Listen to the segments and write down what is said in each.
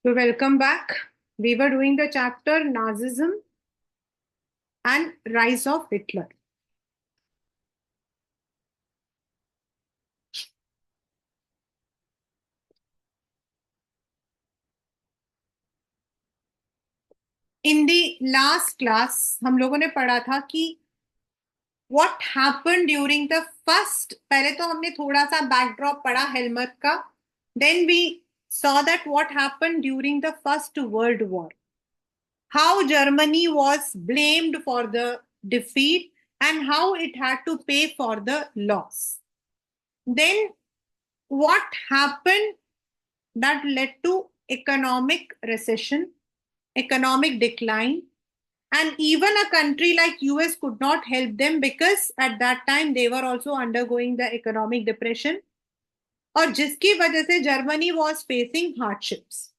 So, welcome back. We were doing the chapter Nazism and Rise of Hitler. In the last class, हम लोगों ने पढ़ा था कि what happened during the first, पहले तो हमने थोड़ा सा बैकड्रॉप पढ़ा हेलमट का. Then we saw that what happened during the First World War. How Germany was blamed for the defeat and how it had to pay for the loss. Then what happened that led to economic recession, economic decline, and even a country like US could not help them because at that time they were also undergoing the economic depression, और जिसकी वजह से Germany was facing hardships.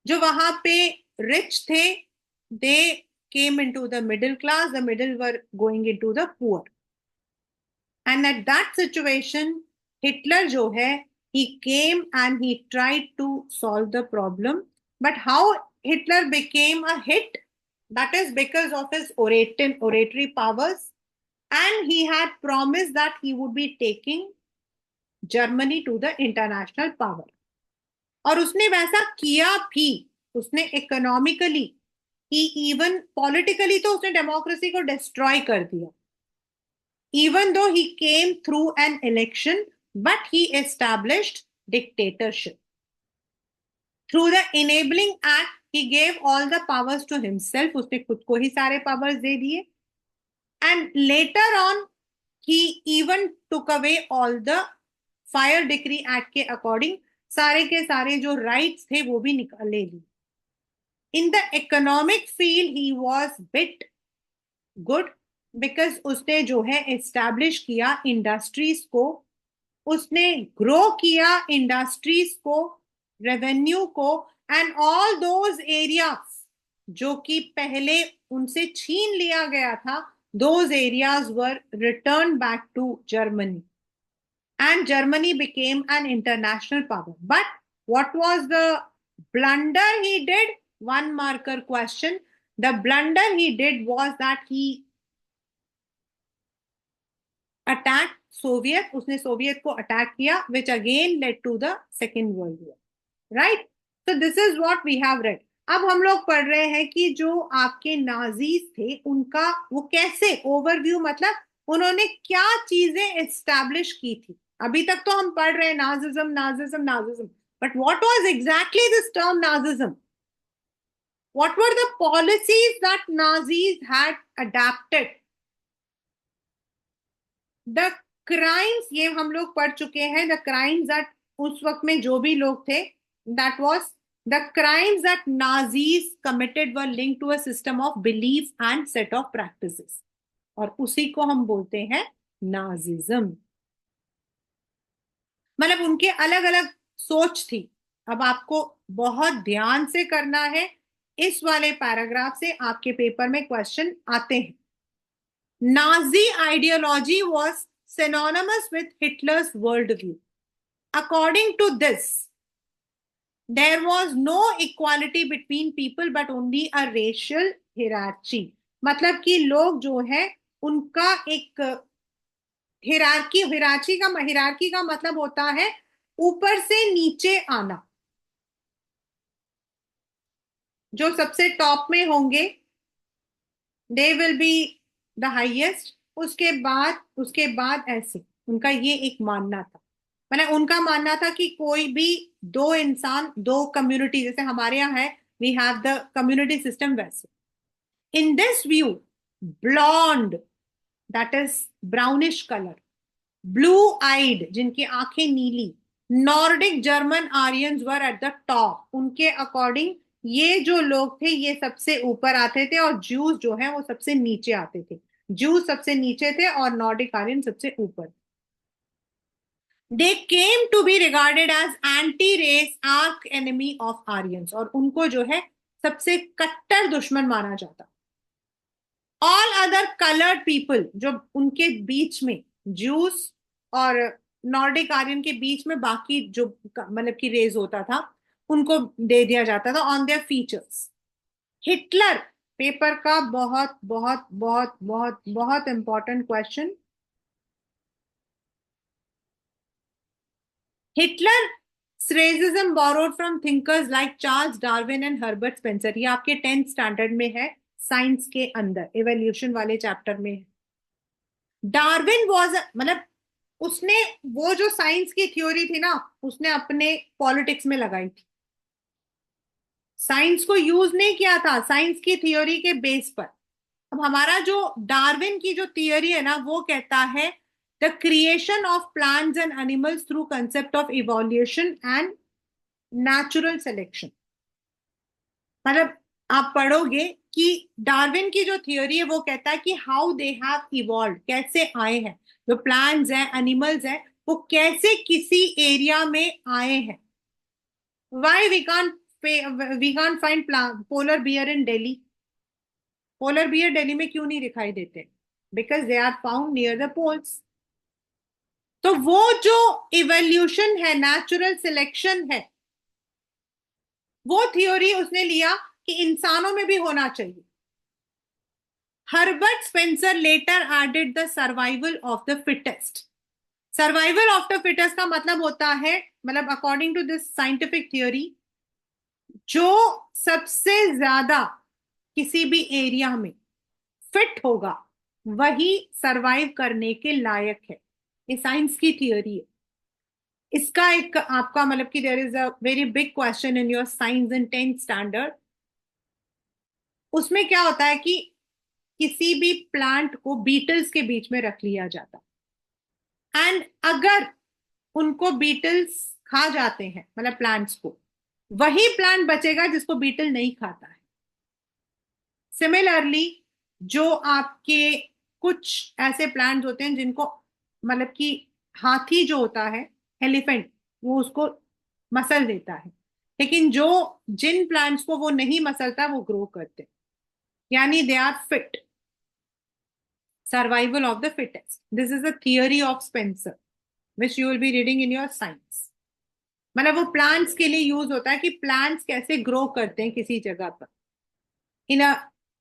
जो वहां पे rich थे, they came into the middle class, the middle were going into the poor. And at that situation, Hitler जो है, he came and he tried to solve the problem. But how Hitler became a hit? That is because of his oratory powers. And he had promised that he would be taking Germany to the international power. और उसने वैसा किया भी. उसने economically, ही even politically तो उसने democracy को destroy कर दिया. Even though he came through an election, but he established dictatorship. Through the Enabling Act, he gave all the powers to himself. उसने खुद को ही सारे powers दे दिए. And later on, he even took away all the Fire Decree Act के according सारे के सारे जो rights थे वो भी निकाल ले लिए. In the economic field, he was bit good because उसने जो है एस्टैब्लिश किया इंडस्ट्रीज को, उसने ग्रो किया इंडस्ट्रीज को, रेवेन्यू को, एंड ऑल दोज एरियाज जो कि पहले उनसे छीन लिया गया था, those areas were returned back to Germany and Germany became an international power. But what was the blunder he did? One marker question. The blunder he did was that he attacked Soviet, उसने Soviet को attack किया, which again led to the Second World War. Right? So this is what we have read. अब हम लोग पढ़ रहे हैं कि जो आपके नाजीज थे उनका वो कैसे ओवरव्यू, मतलब उन्होंने क्या चीजें एस्टैब्लिश की थी. अभी तक तो हम पढ़ रहे हैं Nazism Nazism Nazism, but what was exactly this term Nazism? What were the policies that Nazis had adapted? The crimes, ये हम लोग पढ़ चुके हैं. द क्राइम्स दैट उस वक्त में जो भी लोग थे, that was the crimes that Nazis committed were linked to a system of belief and set of practices, और उसी को हम बोलते हैं नाजिज्म. मतलब उनके अलग अलग सोच थी. अब आपको बहुत ध्यान से करना है, इस वाले पैराग्राफ से आपके पेपर में क्वेश्चन आते हैं. Nazi ideology was synonymous with Hitler's worldview. According to this, there was no equality between people but only a racial hierarchy. मतलब कि लोग जो है उनका एक हिरार्की का मतलब होता है ऊपर से नीचे आना. जो सबसे टॉप में होंगे they will be the highest, उसके बाद ऐसे उनका ये एक मानना था. मतलब उनका मानना था कि कोई भी दो इंसान, दो कम्युनिटी, जैसे हमारे यहाँ है we have the community system, वैसे in this view blond, that is brownish colour, blue eyed जिनकी आंखें नीली, Nordic German Aryans were at the top. उनके अकॉर्डिंग ये जो लोग थे ये सबसे ऊपर आते थे और ज्यूज जो है वो सबसे नीचे आते थे. ज्यूज सबसे नीचे थे और नॉर्डिक आर्यन सबसे ऊपर. They came to be regarded as anti race arch enemy of Aryans, और उनको जो है सबसे कट्टर दुश्मन माना जाता. ऑल अदर कलर्ड पीपल, जो उनके बीच में ज्यूस और नॉर्डिक आर्यन के बीच में बाकी जो मतलब की रेस होता था, उनको दे दिया जाता था on their features. Hitler, paper का बहुत बहुत बहुत बहुत बहुत important question. Hitler racism borrowed from thinkers like Charles Darwin and Herbert Spencer. ये आपके 10th स्टैंडर्ड में है, साइंस के अंदर इवोल्यूशन वाले चैप्टर में है। डार्विन वॉज, मतलब उसने वो जो साइंस की थ्योरी थी ना, उसने अपने पॉलिटिक्स में लगाई थी। साइंस को यूज नहीं किया था, साइंस की थ्योरी के बेस पर। अब हमारा जो डार्विन की जो थियरी है ना, वो कहता है the creation of plants and animals through concept of evolution and natural selection. मतलब आप पढ़ोगे कि डार्विन की जो थियोरी है वो कहता है कि हाउ दे हैव इवॉल्व, कैसे आए हैं जो प्लांट्स हैं, एनिमल्स हैं, वो कैसे किसी एरिया में आए हैं। Why we can't find polar bear in Delhi. Polar bear Delhi में क्यों नहीं दिखाई देते? Because they are found near the poles. तो वो जो इवोल्यूशन है, नेचुरल सिलेक्शन है, वो थ्योरी उसने लिया कि इंसानों में भी होना चाहिए। Herbert Spencer later added the survival of the fittest. Survival of the fittest का मतलब होता है, मतलब according to this scientific theory, जो सबसे ज्यादा किसी भी एरिया में फिट होगा वही सरवाइव करने के लायक है। ये साइंस की थियोरी है। इसका एक आपका मतलब कि there is a very big question in your science in 10th standard. उसमें क्या होता है कि किसी भी प्लांट को बीटल्स के बीच में रख लिया जाता, एंड अगर उनको बीटल्स खा जाते हैं, मतलब प्लांट्स को, वही प्लांट बचेगा जिसको बीटल नहीं खाता है। सिमिलरली जो आपके कुछ ऐसे प्लांट्स होते हैं जिनको, मतलब कि हाथी जो होता है, एलिफेंट, वो उसको मसल देता है, लेकिन जो जिन प्लांट्स को वो नहीं मसलता वो ग्रो करते हैं। यानी they are fit. Survival of the fittest, this is the theory of Spencer which you will be reading in your science. मतलब वो प्लांट्स के लिए यूज होता है कि प्लांट्स कैसे ग्रो करते हैं किसी जगह पर। In a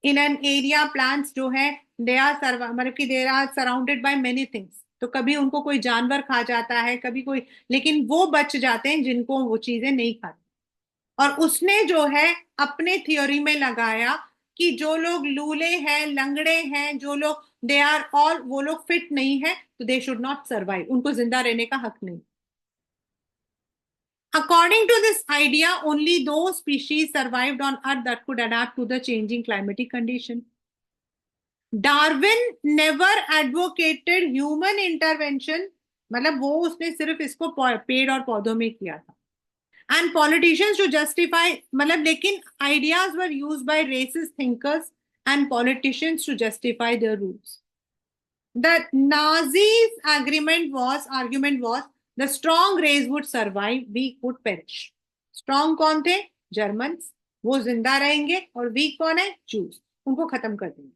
in an area plants जो है, दे आर मतलब कि they are surrounded by many things. तो कभी उनको कोई जानवर खा जाता है, कभी कोई, लेकिन वो बच जाते हैं जिनको वो चीजें नहीं खाती। और उसने जो है अपने थ्योरी में लगाया कि जो लोग लूले हैं, लंगड़े हैं, जो लोग, दे आर ऑल, वो लोग फिट नहीं है, तो दे शुड नॉट सर्वाइव, उनको जिंदा रहने का हक नहीं। According to this idea, only those species survived on Earth that could adapt to the changing climatic condition. Darwin never advocated human intervention, मतलब वो उसने सिर्फ इसको पेड़ और पौधों में किया था। And politicians to justify, मतलब लेकिन ideas were used by racist thinkers and politicians to justify their rules. The Nazis' argument was the strong race would survive, weak would perish. Strong कौन थे? जर्मन्स, वो जिंदा रहेंगे, और वीक कौन है? जूस, उनको खत्म कर देंगे।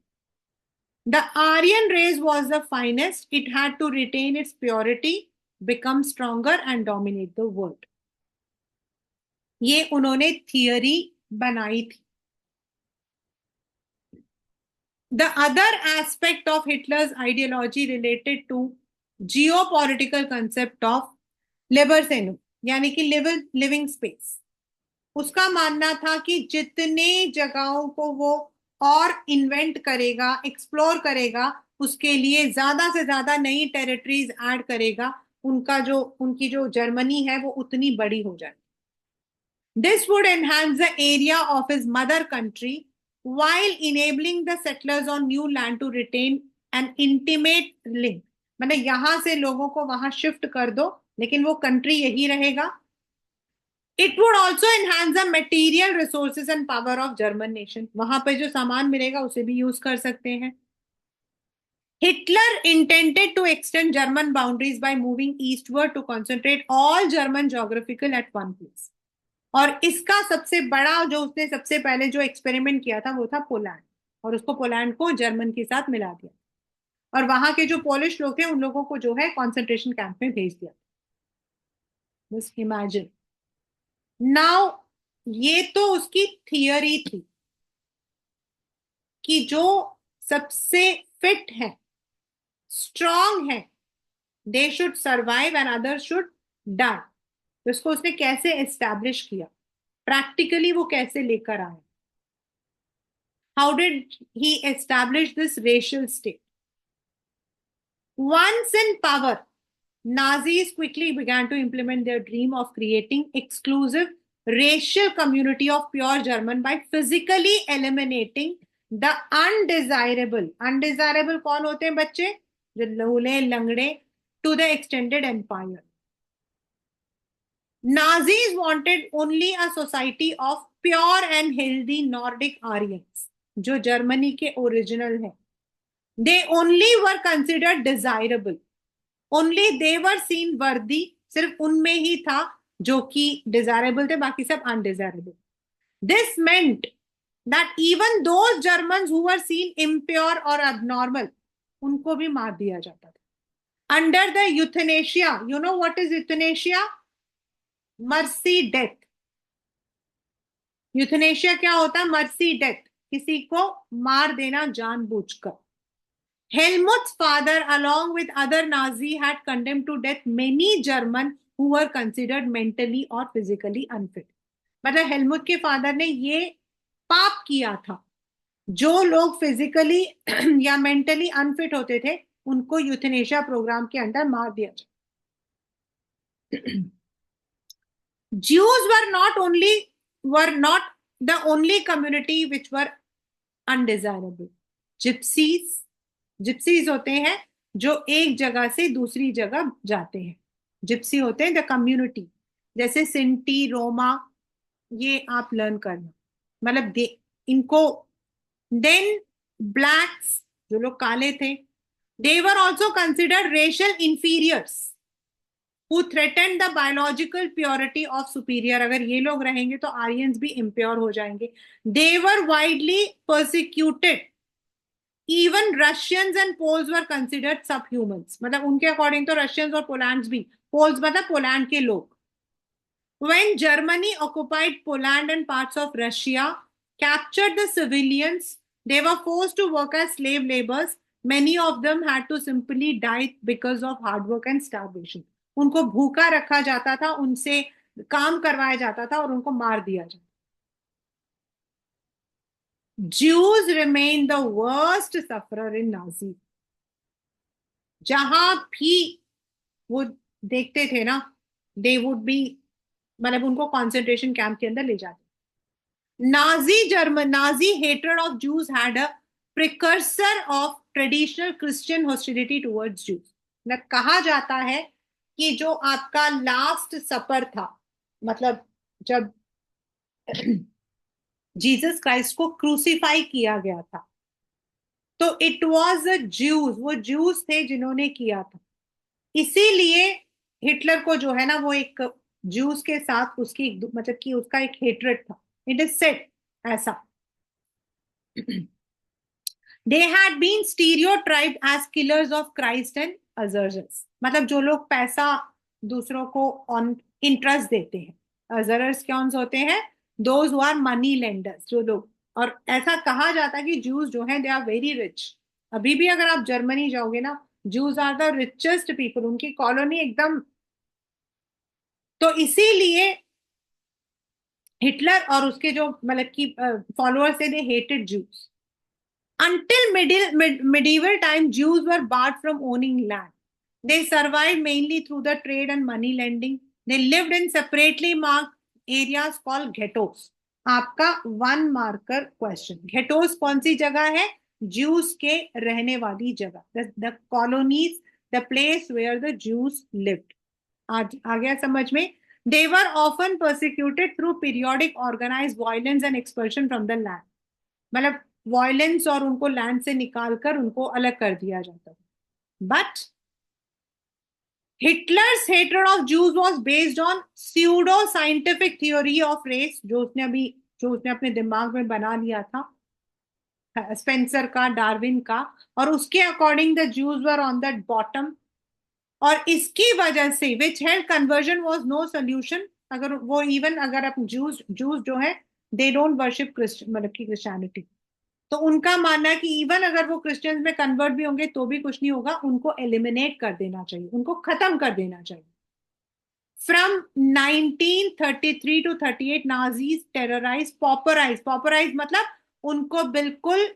The Aryan race was the finest, it had to retain its purity, become stronger and dominate the world. ये उन्होंने थियरी बनाई थी। The other aspect of Hitler's ideology related to geopolitical concept of Libersenum, यानी कि living space. उसका मानना था कि जितने जगहों को वो और इन्वेंट करेगा, एक्सप्लोर करेगा, उसके लिए ज्यादा से ज्यादा नई टेरिटरीज ऐड करेगा, उनकी जो जर्मनी है वो उतनी बड़ी हो जाए। This would enhance the area of his mother country while enabling the settlers on new land to retain an intimate link. मतलब यहां से लोगों को वहां शिफ्ट कर दो, लेकिन वो कंट्री यही रहेगा। It would also enhance the material resources and power of German nation. वहां पे जो सामान मिलेगा उसे भी यूज कर सकते हैं। Hitler intended to extend German boundaries by moving eastward to concentrate all German geographical at one place. और इसका सबसे बड़ा जो उसने सबसे पहले जो एक्सपेरिमेंट किया था वो था पोलैंड, और उसको पोलैंड को जर्मन के साथ मिला दिया, और वहां के जो पोलिश लोग थे उन लोगों को जो है कॉन्सेंट्रेशन कैंप में भेज दिया। बस इमेजिन। नाउ ये तो उसकी थियरी थी कि जो सबसे फिट है, स्ट्रांग है, they should survive and other should die. तो इसको उसने कैसे एस्टैब्लिश किया, प्रैक्टिकली वो कैसे लेकर आए, how did he establish this racial state? Once in power, Nazis quickly began to implement their dream of creating exclusive racial community of pure German by physically eliminating the undesirable. Undesirable कौन होते हैं बच्चे? जो लूले लंगड़े, to the extended empire. Nazis wanted only a society of pure and healthy Nordic Aryans, जो Germany के original है. They only were considered desirable. Only they were seen वर्दी, सिर्फ उनमें ही था जो कि डिजायरेबल थे, बाकी सब undesirable. This meant that even those Germans who were seen impure और अबनॉर्मल, उनको भी मार दिया जाता था under the euthanasia. You know what is euthanasia? Mercy death. Euthanasia क्या होता है? मर्सी डेथ, किसी को मार देना जानबूझकर. Helmut's father, along with other Nazis, had condemned to death many Germans who were considered mentally or physically unfit. मतलब Helmut के फादर ने ये पाप किया था, जो लोग फिजिकली या मेंटली अनफिट होते थे उनको यूथनेशिया प्रोग्राम के अंदर मार दिया जाए. Jews were not the only community which were undesirable. Gypsies होते हैं जो एक जगह से दूसरी जगह जाते हैं. जिप्सी होते हैं द कम्युनिटी, जैसे सिंटी, रोमा, ये आप लर्न करना. मतलब इनको. देन ब्लैक्स, जो लोग काले थे, they were also considered racial inferiors who threaten the biological purity of superior. अगर ये लोग रहेंगे तो आर्यंस भी इम्प्योर हो जाएंगे. They were widely persecuted. Even Russians and Poles were considered subhumans. मतलब उनके अकॉर्डिंग तो रशियंस और पोलैंड्स भी, पोल्स मतलब पोलैंड के लोग. When Germany occupied Poland and parts of Russia, captured the civilians, they were forced to work as slave laborers. Many of them had to simply die because of hard work and starvation. उनको भूखा रखा जाता था, उनसे काम करवाया जाता था और उनको मार दिया जाता. Jews remain the worst sufferer in Nazi. जहां भी वो देखते थे ना, they would be, मतलब उनको कॉन्सेंट्रेशन कैंप के अंदर ले जाते. Nazi hatred of Jews had a precursor of traditional Christian hostility towards Jews. न कहा जाता है कि जो आपका लास्ट सपर था, मतलब जब जीसस क्राइस्ट को क्रूसीफाई किया गया था, तो इट वाज द ज्यूज, वो ज्यूज थे जिन्होंने किया था. इसीलिए हिटलर को जो है ना, वो एक ज्यूज के साथ उसकी मतलब कि उसका एक हेट्रेड था. इट इज सेड ऐसा. They had been stereotyped as killers of Christ and usurers. मतलब जो लोग पैसा दूसरों को ऑन इंटरेस्ट देते हैं. अजर्स कौन होते हैं? Those who are money lenders, जो लोग. और ऐसा कहा जाता है कि ज्यूज जो हैं दे आर वेरी रिच. अभी भी अगर आप जर्मनी जाओगे ना, Jews are the richest people, उनकी कॉलोनी एकदम. तो इसीलिए हिटलर और उसके जो मतलब की फॉलोअर्स थे, they hated Jews. Until medieval time, Jews were barred from owning land. They survived mainly through the trade and money lending. They lived in separately marked areas called ghettos. आपका one marker question. ghettos कौन सी जगह है? Jews के रहने वाली जगह. The colonies, the place where the Jews lived. आज आ गया समझ में? They were often persecuted through periodic organized violence and expulsion from the land. मतलब वायलेंस और उनको लैंड से निकालकर उनको अलग कर दिया जाता था. But Hitler's hatred of Jews was based on pseudo scientific theory of race, जो उसने अपने दिमाग में बना लिया था, स्पेंसर का, डार्विन का. और उसके according the Jews were on that bottom. और इसकी वजह से which held conversion was no solution अगर वो इवन अगर आप जूस जूस जो है दे डोंट वर्शिप क्रिश्चियन मतलब की क्रिश्चियनिटी, तो उनका मानना है कि इवन अगर वो क्रिश्चियंस में कन्वर्ट भी होंगे तो भी कुछ नहीं होगा, उनको एलिमिनेट कर देना चाहिए, उनको खत्म कर देना चाहिए। फ्रॉम 1933 टू 38 नाजीज टेरराइज पॉपराइज, पॉपराइज मतलब उनको बिल्कुल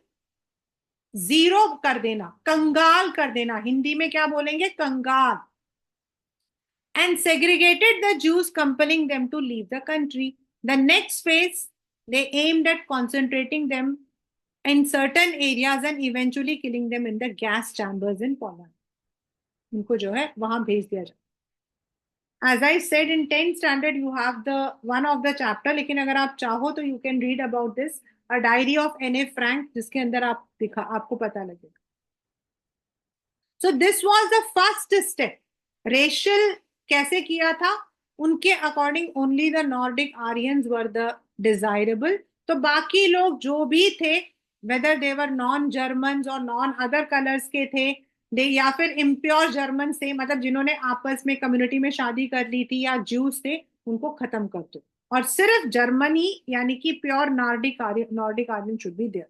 जीरो कर देना, कंगाल कर देना, हिंदी में क्या बोलेंगे, कंगाल। And segregated the Jews, compelling them to leave the country. The next phase, they aimed at concentrating them in certain areas and eventually killing them in the gas chambers in Poland. उनको जो है वहां भेज दिया जाए। As I said, in 10th standard you have the one of the chapter, लेकिन अगर आप चाहो तो you can read about this, a diary of N.A. Frank, जिसके अंदर आप दिखा आपको पता लगेगा। So this was the first step. Racial कैसे किया था, उनके according only the Nordic Aryans were the desirable, तो बाकी लोग जो भी थे वेदर देवर नॉन जर्मन और नॉन अदर कलर्स के थे, दे या फिर इम्प्योर जर्मन थे, मतलब जिन्होंने आपस में कम्युनिटी में शादी कर ली थी, या ज्यूस थे, उनको खत्म कर दो, और सिर्फ जर्मनी यानी कि pure Nordic Aryan should be there.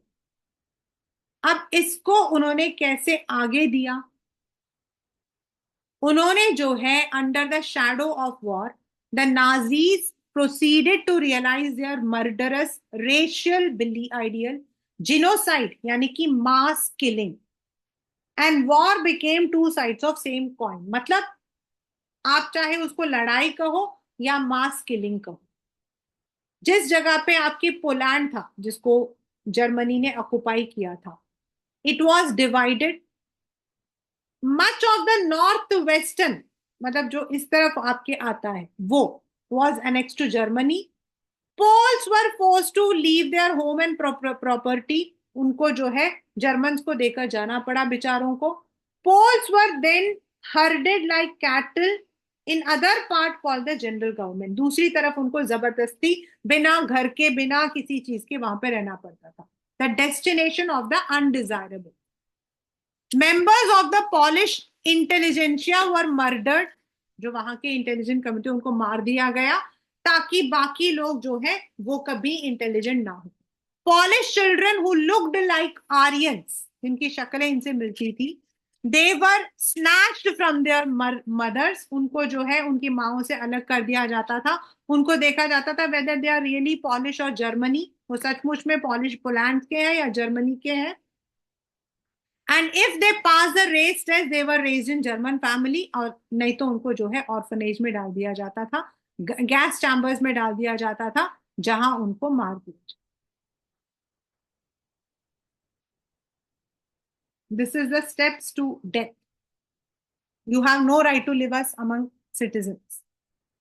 अब इसको उन्होंने कैसे आगे दिया, उन्होंने जो है under the shadow of war the Nazis proceeded to realise their murderous racial ideal genocide यानी कि mass killing, and war became two sides of same coin, मतलब आप चाहे उसको लड़ाई कहो या मास किलिंग कहो। जिस जगह पे आपकी पोलैंड था जिसको जर्मनी ने ऑक्युपाई किया था, it was divided, much of the north western मतलब जो इस तरफ आपके आता है वो was annex to Germany. Poles were forced to leave their home and property, उनको जो है जर्मन्स को देकर जाना पड़ा बेचारों को। Poles were then herded like cattle in other part called the General Government, दूसरी तरफ उनको जबरदस्ती बिना घर के बिना किसी चीज के वहां पे रहना पड़ता था। The destination of the undesirable, members of the polish intelligentsia were murdered, जो वहां के इंटेलिजेंट कमिटी उनको मार दिया गया ताकि बाकी लोग जो है वो कभी इंटेलिजेंट ना हो। Polish children who looked like Aryans, जिनकी शक्लें इनसे मिलती थी, दे वर स्नैच्ड फ्रॉम देयर मदर्स, उनको जो है उनकी माओ से अलग कर दिया जाता था, उनको देखा जाता था whether they are really Polish और जर्मनी, वो सचमुच में पॉलिश पोलैंड के हैं या जर्मनी के हैं। And if they pass the race test they were raised in German family, और नहीं तो उनको जो है ऑर्फनेज में डाल दिया जाता था, गैस चैम्बर्स में डाल दिया जाता था जहां उनको मार दिया। This is the steps to death. You have no right to live us among citizens,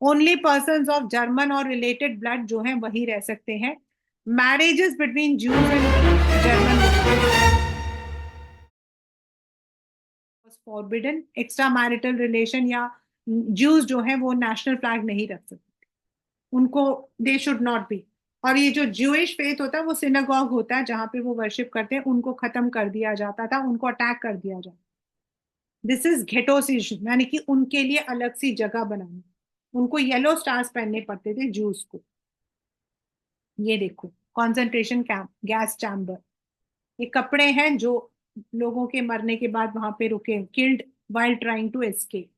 only persons of German और रिलेटेड ब्लड जो है वही रह सकते हैं। Marriages between Jews and German forbidden, extra marital relation या ज्यूज जो है वो नेशनल फ्लैग नहीं रख सकते, उनको दे शुड नॉट बी। और ये जो ज्यूइश फेथ होता है वो सिनेगॉग होता है जहां पे वो वर्शिप करते हैं, उनको खत्म कर दिया जाता था, उनको अटैक कर दिया जाता। दिस इज घेटोसिशन यानी कि उनके लिए अलग सी जगह बनानी, उनको येलो स्टार्स पहनने पड़ते थे जूस को। ये देखो कॉन्सेंट्रेशन कैंप, गैस चैम्बर, ये कपड़े हैं जो लोगों के मरने के बाद वहां पे रुके, killed while trying to escape.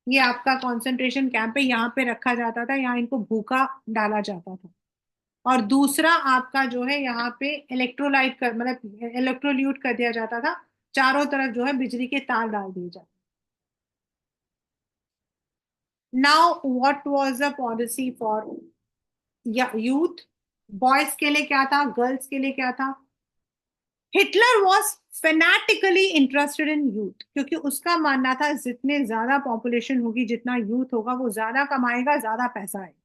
ये आपका कॉन्सेंट्रेशन कैंप है, यहाँ पे रखा जाता था, यहाँ इनको भूखा डाला जाता था। और दूसरा आपका जो है यहाँ पे इलेक्ट्रोलाइट कर मतलब इलेक्ट्रोल्यूट कर दिया जाता था, चारों तरफ जो है बिजली के तार डाल दिए जाते। Now what was the policy for youth, boys के लिए क्या था, गर्ल्स के लिए क्या था। Hitler was fanatically interested in youth, क्योंकि उसका मानना था जितने ज्यादा पॉपुलेशन होगी, जितना यूथ होगा वो ज्यादा कमाएगा, ज्यादा पैसा आएगा।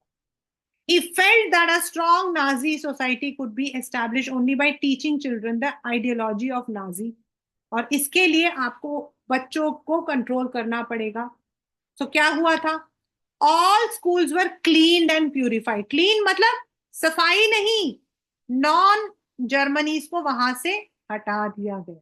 He felt that a strong Nazi society could be established only by teaching children the ideology of Nazi, और इसके लिए आपको बच्चों को कंट्रोल करना पड़ेगा। तो क्या हुआ था, all schools were cleaned and purified, clean मतलब सफाई नहीं, नॉन जर्मनीज को वहां से हटा दिया गया।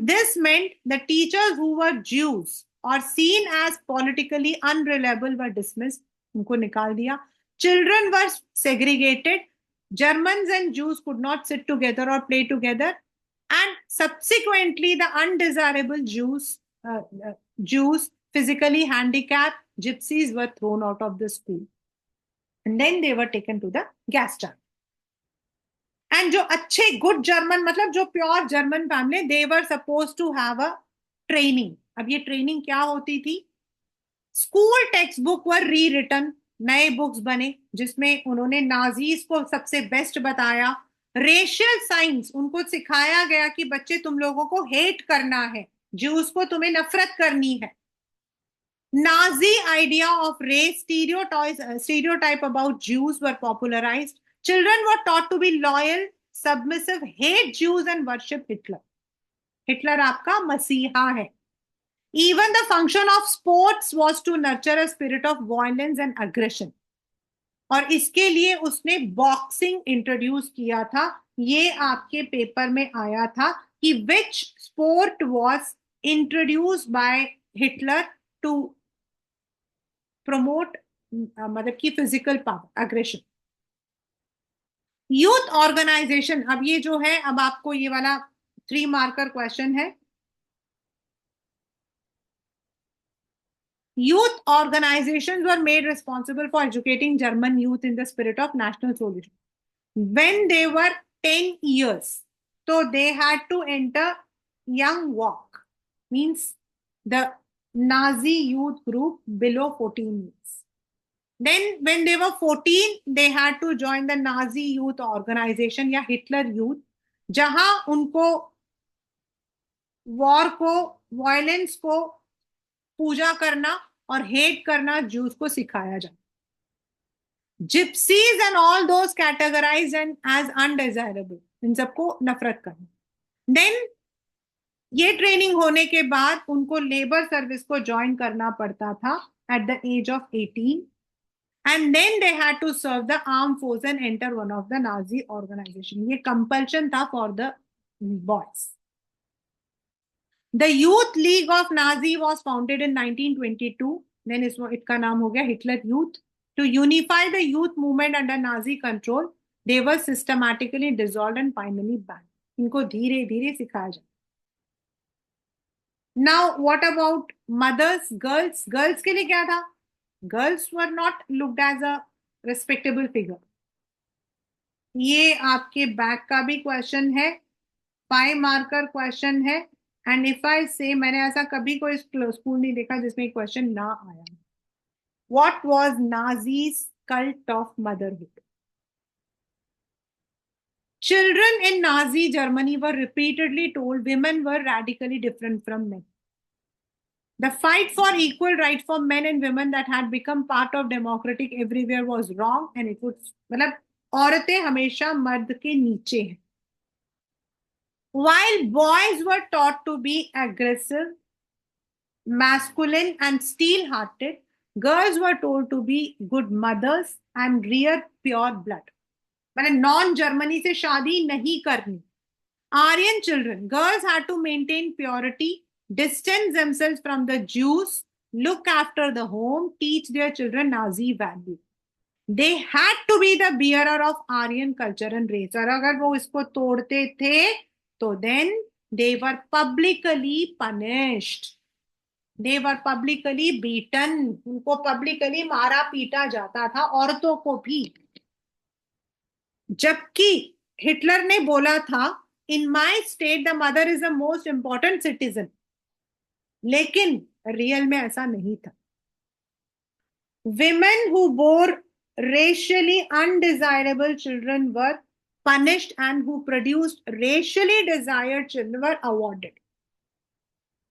This meant the teachers who were Jews or seen as politically unreliable were dismissed. उनको निकाल दिया. Children were segregated. Germans and Jews could not sit together or play together, and subsequently the undesirable uh, Jews, physically handicapped gypsies were thrown out of the school, and then they were taken to the gas chamber. And जो अच्छे good German मतलब जो pure German family, they were suppose to have a training. अब ये training क्या होती थी? School text book वर री रिटन, नए बुक्स बने जिसमें उन्होंने नाजीज को सबसे बेस्ट बताया. रेशियल साइंस उनको सिखाया गया कि बच्चे तुम लोगों को हेट करना है, ज्यूस को तुम्हें नफरत करनी है. Nazi idea of race stereotype about Jews were popularized. Children were taught to be loyal, submissive, hate Jews and worship Hitler. Hitler आपका मसीहा है. Even the function of sports was to nurture a spirit of violence and aggression. और इसके लिए उसने boxing introduce किया था. ये आपके पेपर में आया था कि which sport was introduced by Hitler to promote मतलब की physical power, aggression. Youth organisation, अब ये जो है, अब आपको ये वाला 3 मार्कर क्वेश्चन है. Youth organizations were made responsible for educating German youth in the spirit of national solution. When they were 10 years, so they had to enter young walk, means the Nazi youth group below 14 years. Then when they were 14, they had to join the Nazi youth organization या Hitler youth, जहां उनको war को, violence को पूजा करना और hate करना Jews को सिखाया जाए. Gypsies and all those categorized and as undesirable, इन सबको नफरत करना. देन ये ट्रेनिंग होने के बाद उनको लेबर सर्विस को ज्वाइन करना पड़ता था at the age of 18, and then they had to serve the armed force and enter one of the Nazi organization. ये compulsion था for the boys. The Youth League of Nazi was founded in 1922. Then इसका नाम हो गया Hitler Youth. To unify the youth movement under Nazi control, they were systematically dissolved and finally banned. इनको धीरे धीरे सिखाया जाए. Now what about mothers, girls? Girls के लिए क्या था? Girls were not looked as a respectable figure. ये आपके बैक का भी क्वेश्चन है, 5 मार्कर क्वेश्चन है. एंड इफ आई से, मैंने ऐसा कभी कोई स्कूल नहीं देखा जिसमें क्वेश्चन ना आया. What was Nazis cult of motherhood? Children in Nazi Germany were repeatedly told women were radically different from men. The fight for equal rights for men and women that had become part of democratic everywhere was wrong, and it would, मतलब औरतें हमेशा मर्द के नीचे हैं. While boys were taught to be aggressive, masculine and steel-hearted, girls were told to be good mothers and rear pure blood. मतलब non Germany से शादी नहीं करनी. Aryan children, girls had to maintain purity, distance themselves from the Jews, look after the home, teach their children Nazi value. They had to be the bearer of Aryan culture and race. और अगर वो इसको तोड़ते थे तो then they were publicly punished. They were publicly beaten. उनको publicly मारा पीटा जाता था, औरतों को भी. जबकि हिटलर ने बोला था, in my state the mother is the most important citizen, लेकिन रियल में ऐसा नहीं था. Women who bore racially undesirable children were punished and who produced racially desired children were awarded.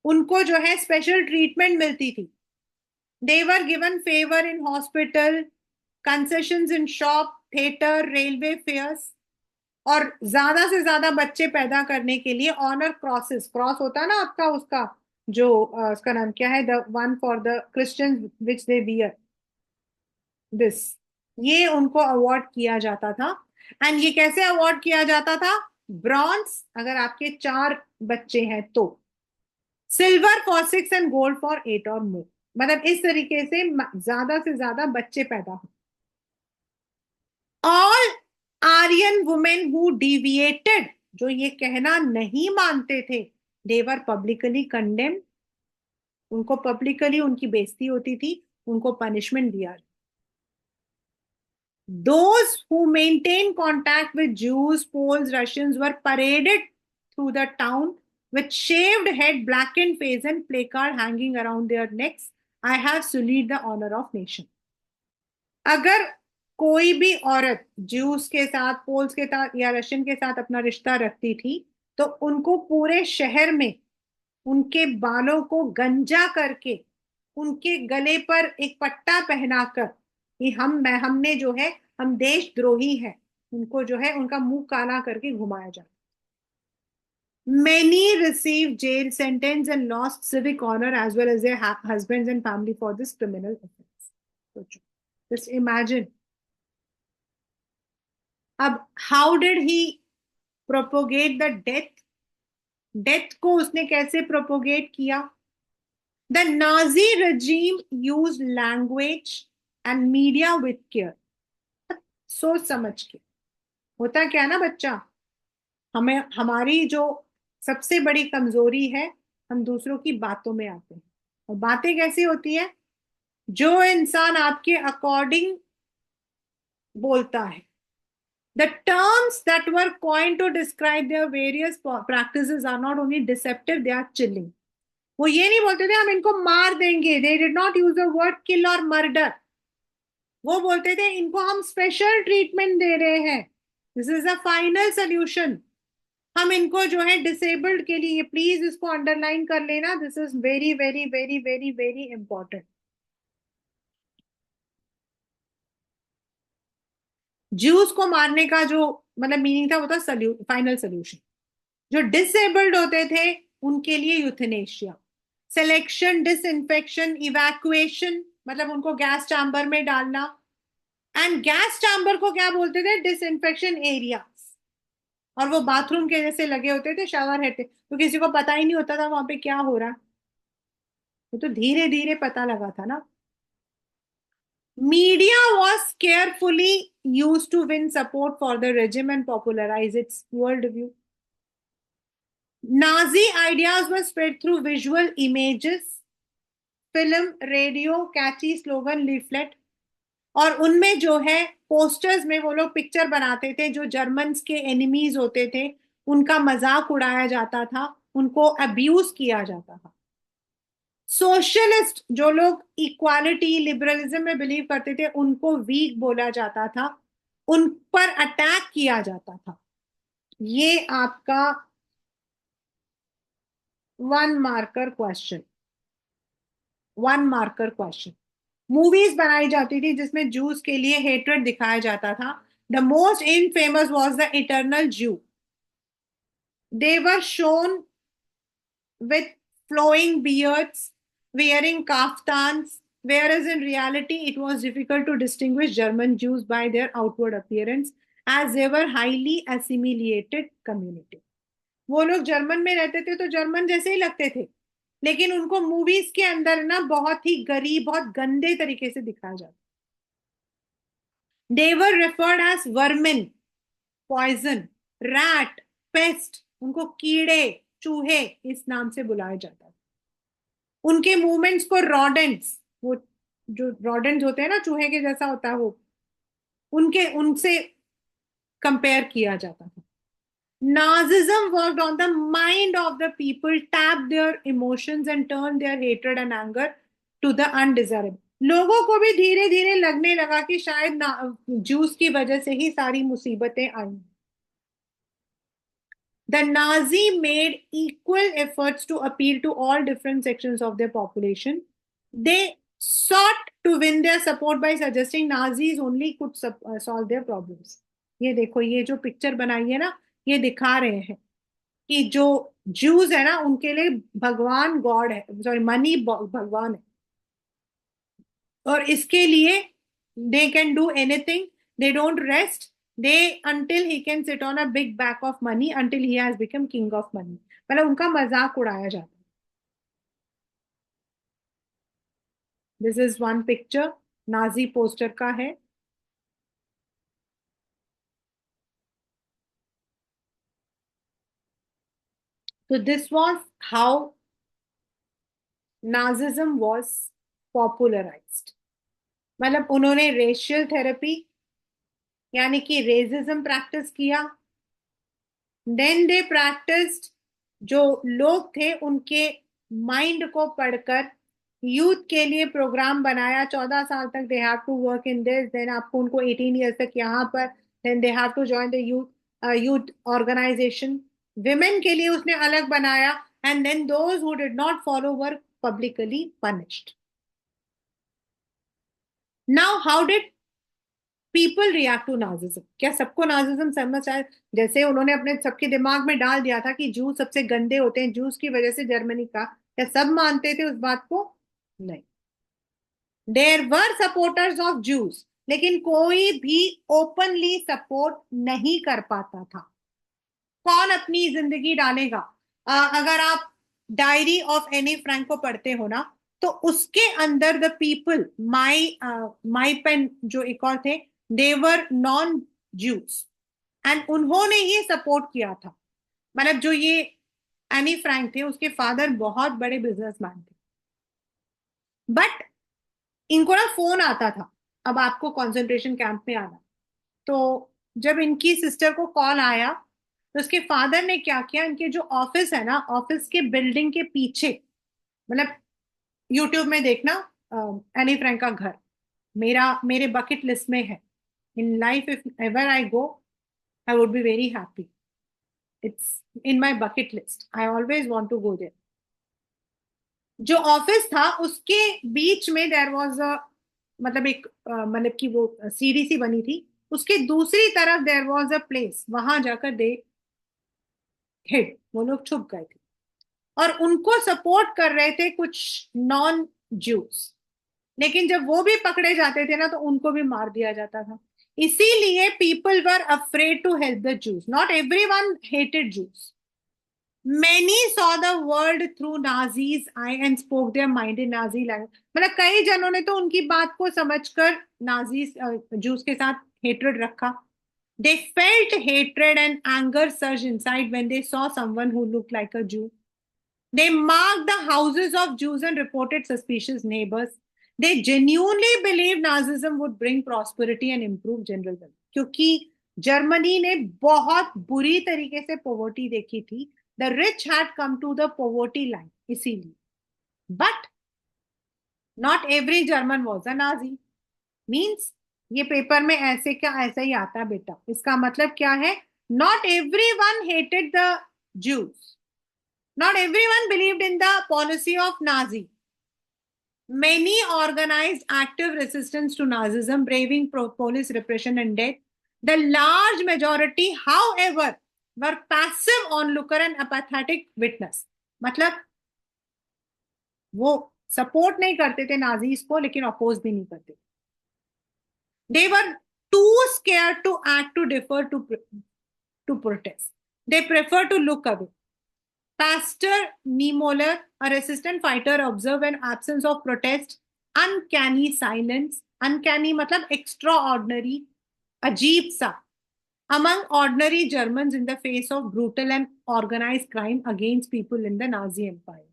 उनको जो है स्पेशल ट्रीटमेंट मिलती थी. They were given favor in hospital, concessions in shop, theater, railway fares, और ज्यादा से ज्यादा बच्चे पैदा करने के लिए ऑनर क्रॉसेस, क्रॉस होता है ना आपका, उसका जो उसका नाम क्या है, the one for the Christians which they wear this, ये उनको अवार्ड किया जाता था. एंड ये कैसे अवार्ड किया जाता था? ब्रॉन्ज अगर आपके 4 बच्चे हैं तो, silver for 6 and gold for 8 और मोर. मतलब इस तरीके से ज्यादा से ज्यादा बच्चे पैदा हो। All Aryan women who deviated, जो ये कहना नहीं मानते थे, देवर पब्लिकली कंडेम, उनको पब्लिकली उनकी बेइज्जती होती थी, उनको पनिशमेंट दिया। Those who maintained contact with Jews, Poles, Russians were paraded through the town with shaved head, blackened face, and placard hanging around their necks. I have sullied the honor of nation. अगर कोई भी औरत juice के साथ, poles के साथ या Russian के साथ अपना रिश्ता रखती थी, तो उनको पूरे शहर में उनके बालों को गंजा करके, उनके गले पर एक पट्टा पहनाकर कि हमने जो है, हम देशद्रोही हैं, उनको जो है उनका मुंह काला करके घुमाया जाता। Many received jail sentence and lost civic honor as well as their husbands and family for this criminal offense. सोचो, just imagine. अब how did he propagate the death? Death को उसने कैसे प्रोपोगेट किया? The Nazi regime used language and media with care. सोच समझ के। होता क्या है ना बच्चा, हमें हमारी जो सबसे बड़ी कमजोरी है, हम दूसरों की बातों में आते हैं। और बातें कैसी होती है? जो इंसान आपके अकॉर्डिंग बोलता है। The terms that were coined to describe their various practices are not only deceptive, they are chilling. वो ये नहीं बोलते थे हम इनको मार देंगे, they did not use the word kill or murder. वो बोलते थे इनको हम स्पेशल ट्रीटमेंट दे रहे हैं, this is a final solution. हम इनको जो है डिसेबल्ड के लिए, प्लीज इसको अंडरलाइन कर लेना, this is very very very very very important. Juice को मारने का जो मतलब मीनिंग था वो था फाइनल सोल्यूशन। जो डिसेबल्ड होते थे उनके लिए यूथनेशिया, सिलेक्शन, डिसइंफेक्शन, इवैक्यूएशन, मतलब उनको गैस चैम्बर में डालना। एंड गैस चैम्बर को क्या बोलते थे? Disinfection area. और वो बाथरूम के जैसे लगे होते थे, शावर हेड, तो किसी को पता ही नहीं होता था वहां पे क्या हो रहा। वो तो धीरे धीरे पता लगा था ना। Media was carefully used to win support for the regime and popularize its worldview. Nazi ideas were spread through visual images, film, radio, catchy slogan, leaflet. और उनमें जो है पोस्टर्स में वो लोग पिक्चर बनाते थे, जो जर्मन्स के एनिमीज होते थे उनका मजाक उड़ाया जाता था, उनको अब्यूज किया जाता था। सोशलिस्ट, जो लोग इक्वालिटी, लिबरलिज्म में बिलीव करते थे, उनको वीक बोला जाता था, उन पर अटैक किया जाता था। ये आपका one marker question, one marker question. Movies बनाई जाती थी जिसमें जूस के लिए हेट्रेड दिखाया जाता था। The most infamous was the eternal Jew. They were shown with flowing beards, wearing kaftans, whereas in reality it was difficult to distinguish German Jews by their outward appearance as they were highly assimilated community. वो लोग German में रहते थे तो German जैसे ही लगते थे, लेकिन उनको मूवीज के अंदर ना बहुत ही गरीब, बहुत गंदे तरीके से दिखाया जाता। They were referred as vermin, poison, rat, pest, उनको कीड़े, चूहे इस नाम से बुलाया जाता है। उनके मूवमेंट्स को रॉडेंट्स, वो जो रॉडेंट्स होते हैं ना, चूहे के जैसा होता है वो, उनके उनसे कंपेयर किया जाता था। Nazism worked on the mind of the people, tapped their emotions and turned their hatred and anger to the undesirable. लोगों को भी धीरे धीरे लगने लगा कि शायद जूस की वजह से ही सारी मुसीबतें आई। The Nazi made equal efforts to appeal to all different sections of their population. They sought to win their support by suggesting Nazis only could solve their problems. ये देखो, ये जो पिक्चर बनाई है ना, ये दिखा रहे हैं कि जो जूस है ना उनके लिए भगवान गॉड है, सॉरी मनी भगवान है। और इसके लिए they can do anything, they don't rest, they until he can sit on a big bag of money until he has become king of money। मतलब उनका मजाक उड़ाया जाता है। This is one picture, Nazi poster का है। तो this was how Nazism was popularised. मतलब उन्होंने रेशियल थेरेपी यानी कि रेसिज्म प्रैक्टिस किया। देन दे प्रैक्टिस्ड, जो लोग थे उनके माइंड को पढ़कर यूथ के लिए प्रोग्राम बनाया। 14 साल तक they have to work in this, then आपको उनको 18 ईयर्स तक यहाँ पर, then they have to join the youth youth organisation. Women के लिए उसने अलग बनाया, and then those who did not follow were publicly punished. Now how did people react to Nazism? क्या सबको नाजिज्म समझ आए? जैसे उन्होंने अपने सबके दिमाग में डाल दिया था कि जूस सबसे गंदे होते हैं, जूस की वजह से जर्मनी का, क्या सब मानते थे उस बात को? नहीं। There were supporters of Jews, लेकिन कोई भी ओपनली सपोर्ट नहीं कर पाता था। कौन अपनी जिंदगी डालेगा? अगर आप डायरी ऑफ एनी फ्रैंक को पढ़ते हो ना, तो उसके अंदर द पीपल, माई पेन जो एक और थे, देवर नॉन ज्यूस, एंड उन्होंने ही सपोर्ट किया था। मतलब जो ये एनी फ्रैंक थे, उसके फादर बहुत बड़े बिजनेसमैन थे, बट इनको ना फोन आता था अब आपको कंसंट्रेशन कैंप में आना। तो जब इनकी सिस्टर को कॉल आया, तो उसके फादर ने क्या किया, इनके जो ऑफिस है ना, ऑफिस के बिल्डिंग के पीछे, मतलब यूट्यूब में देखना एनी फ्रैंक का घर, मेरे बकेट लिस्ट में है। In life if ever I go, I would be very happy. It's in my bucket list, I always want to go there. जो ऑफिस था उसके बीच में देयर वॉज अ, मतलब एक मतलब कि वो सीढ़ी सी बनी थी, उसके दूसरी तरफ देयर वॉज अ प्लेस, वहां जाकर दे हिड, वो लोग छुप गए थे। और उनको सपोर्ट कर रहे थे कुछ नॉन ज्यूस, लेकिन जब वो भी पकड़े जाते थे ना, तो उनको भी मार दिया जाता था। इसीलिए people were afraid to help the Jews, not everyone hated Jews. Many saw the world through Nazis' eye and spoke their mind in Nazi language. मतलब कई जनों ने तो उनकी बात को समझकर नाजी जूस के साथ हेट्रेड रखा। They felt hatred and anger surge inside when they saw someone who looked like a Jew. They marked the houses of Jews and reported suspicious neighbors. They genuinely believed Nazism would bring prosperity and improve general welfare. क्योंकि Germany ने बहुत बुरी तरीके से poverty देखी थी। The rich had come to the poverty line, इसीलिए। But not every German was a Nazi. Means ये पेपर में ऐसे क्या ऐसा ही आता बेटा, इसका मतलब क्या है? Not everyone hated the Jews. Not everyone believed in the policy of Nazi. Many organized active resistance to Nazism, braving police repression and death. The large majority, however, were passive onlooker and apathetic witness. मतलब वो support नहीं करते थे Nazis को, लेकिन oppose भी नहीं करते। They were too scared to act, to defer, to protest. They prefer to look away. Pastor Niemöller, a resistant fighter, observed an absence of protest, uncanny silence, uncanny मतलब extraordinary, अजीब सा, among ordinary Germans in the face of brutal and organized crime against people in the Nazi Empire.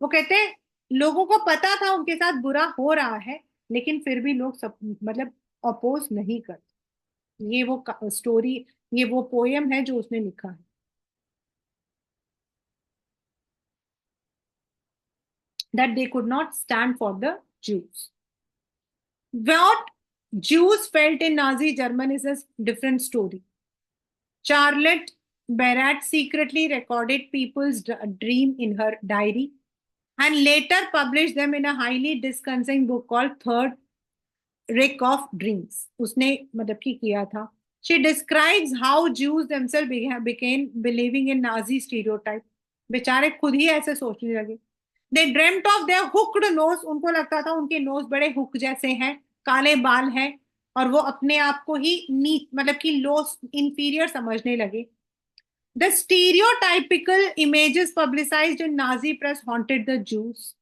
वो कहते हैं लोगों को पता था उनके साथ बुरा हो रहा है, लेकिन फिर भी लोग सब मतलब अपोज नहीं करते। ये वो स्टोरी, ये वो पोयम है जो उसने लिखा है। That they could not stand for the Jews. What Jews felt in Nazi Germany is a different story. Charlotte Barat secretly recorded people's dream in her diary and later published them in a highly disconcerting book called Third Reich of Dreams. उसने मतलब कि किया था। She describes how Jews themselves became believing in Nazi stereotype. बेचारे खुद ही ऐसे सोचने लगे। They dreamt of their hooked nose. उनको लगता था उनके नोज बड़े हुक जैसे हैं, काले बाल हैं, और वो अपने आप को ही नीच मतलब कि लो इंफीरियर समझने लगे। The stereotypical images publicized in Nazi press haunted the Jews.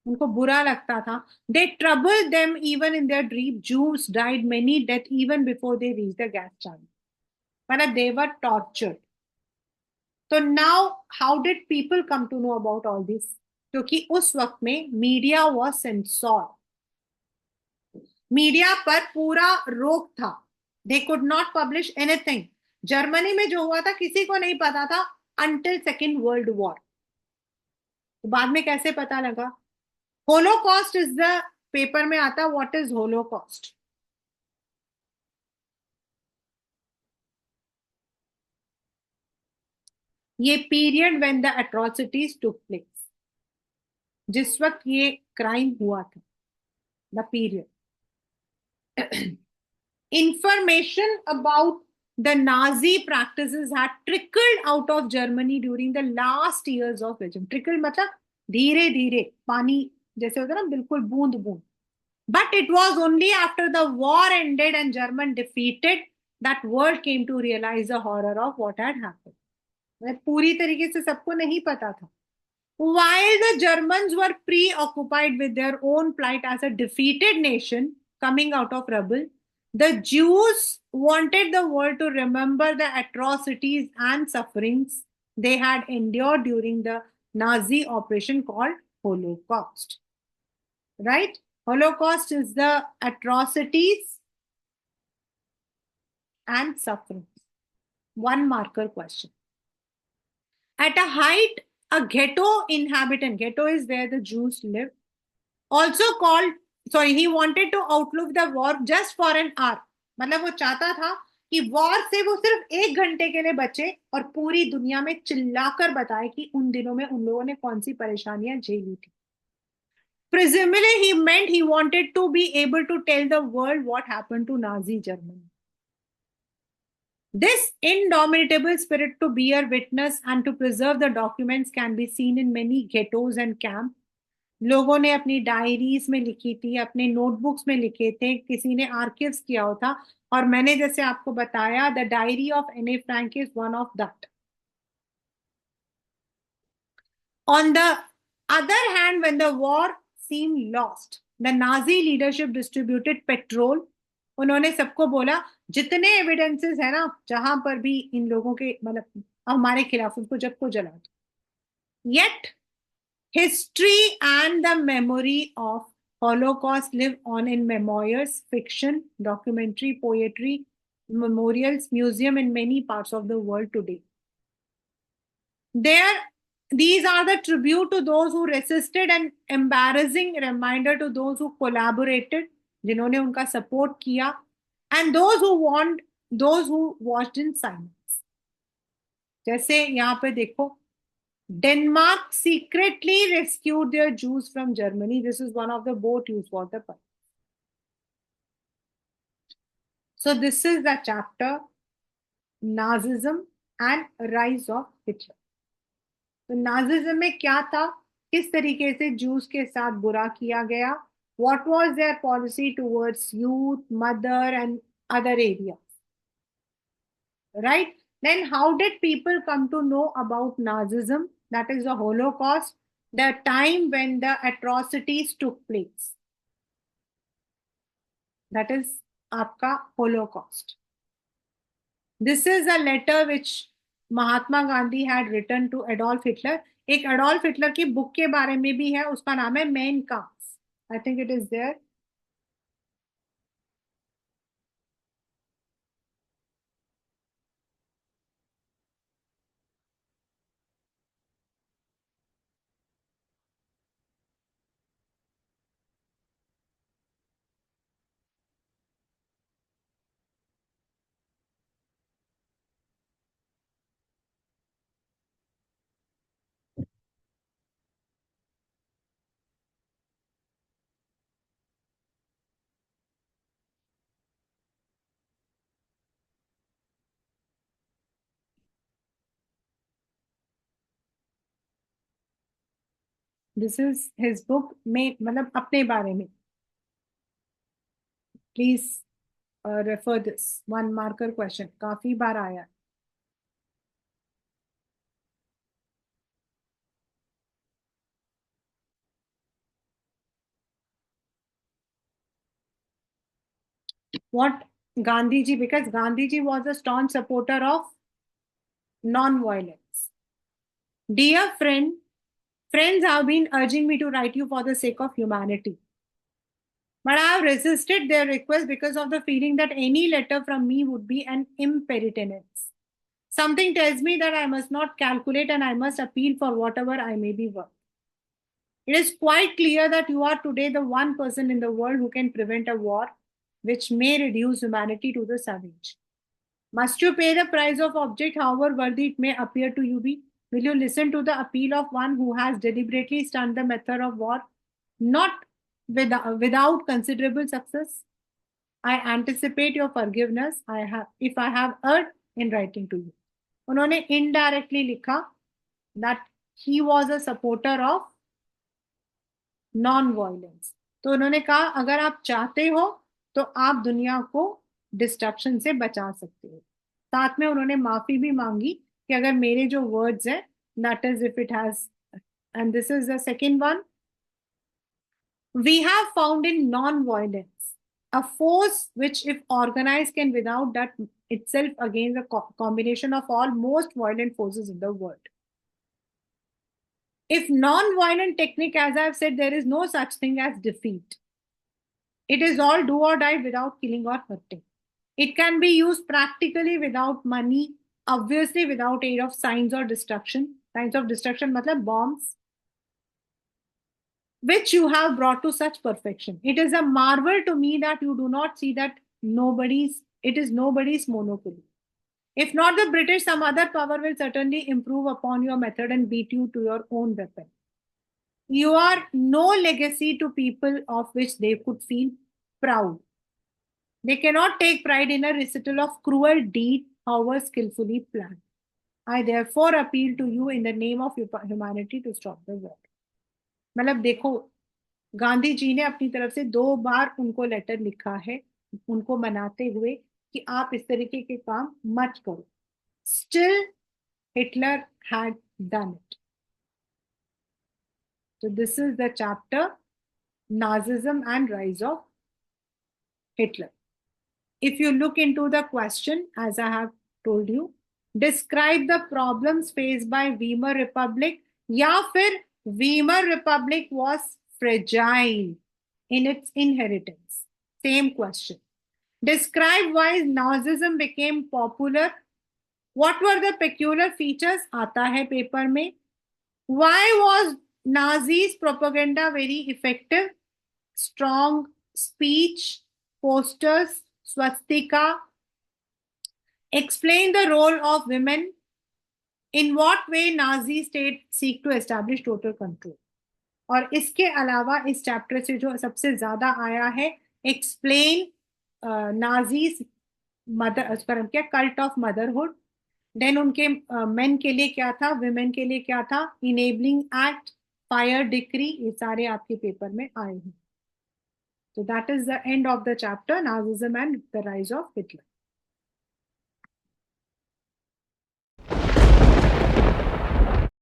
उनको बुरा लगता था. They trouble them even in their dream. Jews died many death even before they reach the gas chamber. मतलब दे वर टॉर्चर्ड. तो now how did people come to know about all this? क्योंकि उस वक्त में media was सेंसॉर. Media पर पूरा रोक था. They could not publish anything. Germany में जो हुआ था किसी को नहीं पता था अंटिल सेकेंड वर्ल्ड वॉर. तो बाद में कैसे पता लगा? होलोकॉस्ट इज द, पेपर में आता व्हाट इज होलोकॉस्ट. ये period when the atrocities took place, जिस वक्त ये क्राइम हुआ था, the period. Information about the Nazi practices had trickled out of Germany during the last years of regime. Trickle मतलब धीरे धीरे, पानी जैसे होता है ना, बिल्कुल बूंद बूंद. But it was only after the war ended and German defeated that world came to realize the horror of what had happened. पूरी तरीके से सबको नहीं पता था. While the Germans were preoccupied with their own plight as a defeated nation coming out of rubble, the Jews wanted the world to remember the atrocities and sufferings they had endured during the Nazi operation called Holocaust. Right? Holocaust is the atrocities and sufferings. One marker question. At a height, a ghetto inhabitant, ghetto is where the Jews live, also called, sorry, he wanted to outlive the war just for an hour. मतलब वो चाहता था कि war से वो सिर्फ 1 घंटे के लिए बचे और पूरी दुनिया में चिल्लाकर बताए कि उन दिनों में उन लोगों ने कौन सी परेशानियां झेली थी. Presumably he meant he wanted to be able to tell the world what happened to Nazi Germany. This indomitable spirit to bear witness and to preserve the documents can be seen in many ghettos and camps. लोगों ने अपनी diaries में लिखी थी, अपने notebooks में लिखे थे, किसी ने आर्किव्स किया होता. और मैंने जैसे आपको बताया, the diary of Anne Frank is one of that. On the other hand, when the war seem lost, the Nazi leadership distributed petrol. उन्होंने सबको बोला जितने एविडेंसेस है ना, जहां पर भी इन लोगों के मतलब हमारे खिलाफ, उनको जब को जला दो. Yet history and the memory of Holocaust live on in memoirs, fiction, documentary, poetry, memorials, museum in many parts of the world today. There, these are the tribute to those who resisted and embarrassing reminder to those who collaborated, जिन्होंने उनका support किया, and those who warned, those who watched in silence. जैसे यहाँ पे देखो, Denmark secretly rescued their Jews from Germany. This is one of the boat used for the purpose. So this is the chapter Nazism and rise of Hitler. तो Nazism में क्या था, किस तरीके से जूस के साथ बुरा किया गया, what was their policy towards youth, mother and other areas, right? Then how did people come to know about Nazism? That is the Holocaust, the time when the atrocities took place. That is आपका Holocaust. This is a letter which Mahatma Gandhi had written to Adolf Hitler. एक Adolf Hitler की book के बारे में भी है, उसका नाम है Mein Kampf. I think it is there. This is his book में, मतलब अपने बारे में. Please refer this. One marker question. काफी बार आया. What Gandhiji, because Gandhiji was a staunch supporter of non-violence. Dear friend, friends have been urging me to write you for the sake of humanity. But I have resisted their request because of the feeling that any letter from me would be an impertinence. Something tells me that I must not calculate and I must appeal for whatever I may be worth. It is quite clear that you are today the one person in the world who can prevent a war which may reduce humanity to the savage. Must you pay the price of object, however worthy it may appear to you be? Will you listen to the appeal of one who has deliberately stunned the method of war, not without considerable success? I anticipate your forgiveness if I have erred in writing to you. उन्होंने indirectly लिखा that he was a supporter of non violence. तो उन्होंने कहा अगर आप चाहते हो तो आप दुनिया को डिस्ट्रक्शन से बचा सकते हो. साथ में उन्होंने माफी भी मांगी कि अगर मेरे जो वर्ड्स हैं, that is if it has, and this is the second one, we have found in non violence a force which if organized can without that itself against the combination of all most violent forces in the world. If non-violent technique, as I've said, there is no such thing as defeat. It is all do or die without killing or hurting. It can be used practically without money, obviously without aid of signs or destruction. Signs of destruction matlab bombs, which you have brought to such perfection. It is a marvel to me that you do not see that it is nobody's monopoly. If not the British, some other power will certainly improve upon your method and beat you to your own weapon. You are no legacy to people of which they could feel proud. They cannot take pride in a recital of cruel deed, however skillfully planned. I therefore appeal to you in the name of humanity to stop the war. मतलब देखो, गांधी जी ने अपनी तरफ से 2 बार उनको letter लिखा है, उनको मनाते हुए कि आप इस तरीके के काम मत करो. Still, Hitler had done it. So this is the chapter Nazism and Rise of Hitler. If you look into the question, as I have told you, describe the problems faced by Weimar Republic, या फिर Weimar Republic was fragile in its inheritance. Same question. Describe why Nazism became popular. What were the peculiar features? आता है paper में. Why was Nazis propaganda very effective? Strong speech, posters, swastika. Explain the role of women. In what way Nazi state seek to establish total control. और इसके अलावा इस chapter से जो सबसे ज्यादा आया है, एक्सप्लेन नाजीज मदर, क्या कल्ट ऑफ मदरहुड, देन उनके मेन के लिए क्या था, विमेन के लिए क्या था, इनेबलिंग एक्ट, फायर डिक्री, ये सारे आपके पेपर में आए हैं. So that is the end of the chapter Nazism and the Rise of Hitler.